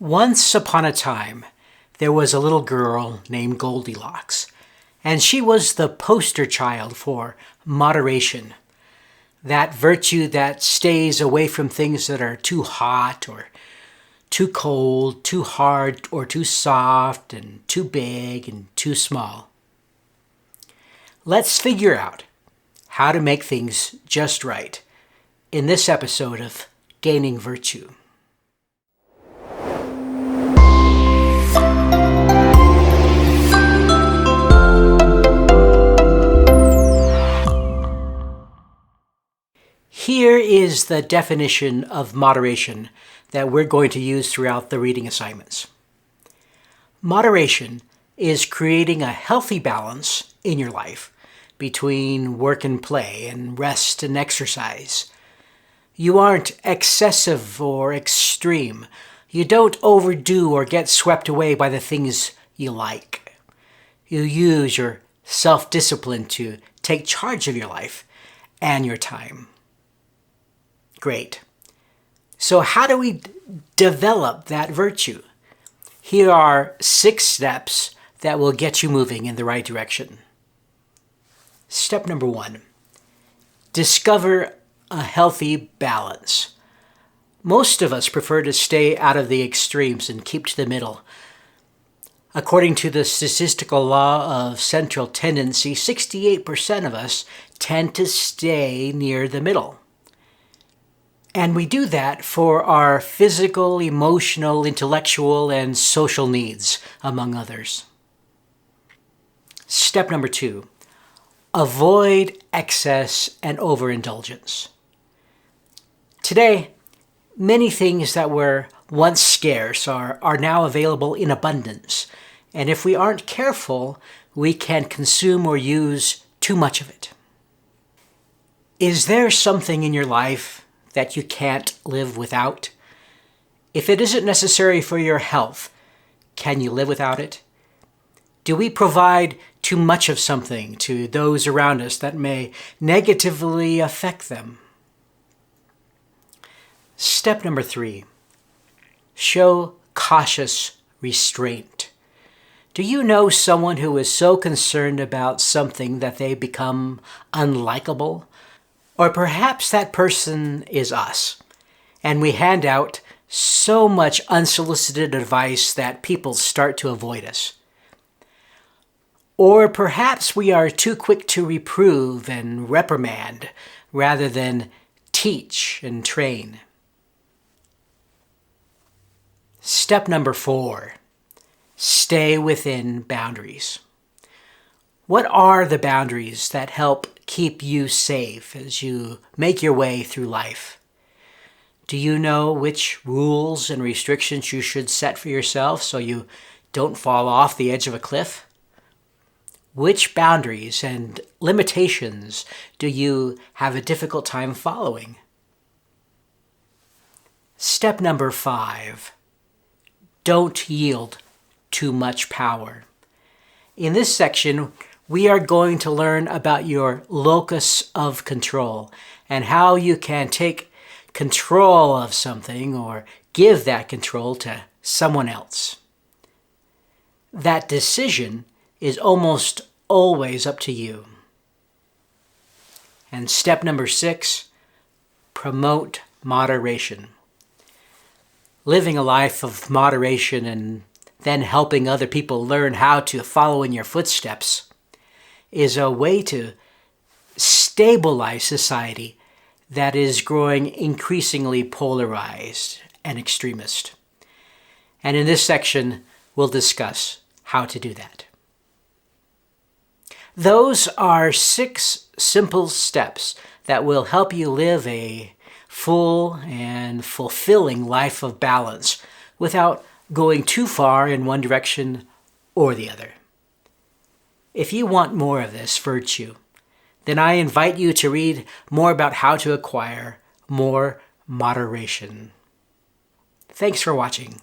Once upon a time, there was a little girl named Goldilocks, and she was the poster child for moderation, that virtue that stays away from things that are too hot or too cold, too hard or too soft, and too big and too small. Let's figure out how to make things just right in this episode of Gaining Virtue. Here is the definition of moderation that we're going to use throughout the reading assignments. Moderation is creating a healthy balance in your life between work and play and rest and exercise. You aren't excessive or extreme. You don't overdo or get swept away by the things you like. You use your self-discipline to take charge of your life and your time. Great. So how do we develop that virtue? Here are 6 steps that will get you moving in the right direction. Step number 1, discover a healthy balance. Most of us prefer to stay out of the extremes and keep to the middle. According to the statistical law of central tendency, 68% of us tend to stay near the middle. And we do that for our physical, emotional, intellectual, and social needs, among others. Step number 2, avoid excess and overindulgence. Today, many things that were once scarce are now available in abundance. And if we aren't careful, we can consume or use too much of it. Is there something in your life that you can't live without? If it isn't necessary for your health, can you live without it? Do we provide too much of something to those around us that may negatively affect them? Step number 3, show cautious restraint. Do you know someone who is so concerned about something that they become unlikable? Or perhaps that person is us, and we hand out so much unsolicited advice that people start to avoid us. Or perhaps we are too quick to reprove and reprimand rather than teach and train. Step number 4, stay within boundaries. What are the boundaries that help keep you safe as you make your way through life? Do you know which rules and restrictions you should set for yourself so you don't fall off the edge of a cliff? Which boundaries and limitations do you have a difficult time following? Step number 5, don't yield too much power. In this section, we are going to learn about your locus of control and how you can take control of something or give that control to someone else. That decision is almost always up to you. And step number 6, promote moderation. Living a life of moderation and then helping other people learn how to follow in your footsteps is a way to stabilize society that is growing increasingly polarized and extremist. And in this section, we'll discuss how to do that. Those are 6 simple steps that will help you live a full and fulfilling life of balance without going too far in one direction or the other. If you want more of this virtue, then I invite you to read more about how to acquire more moderation. Thanks for watching.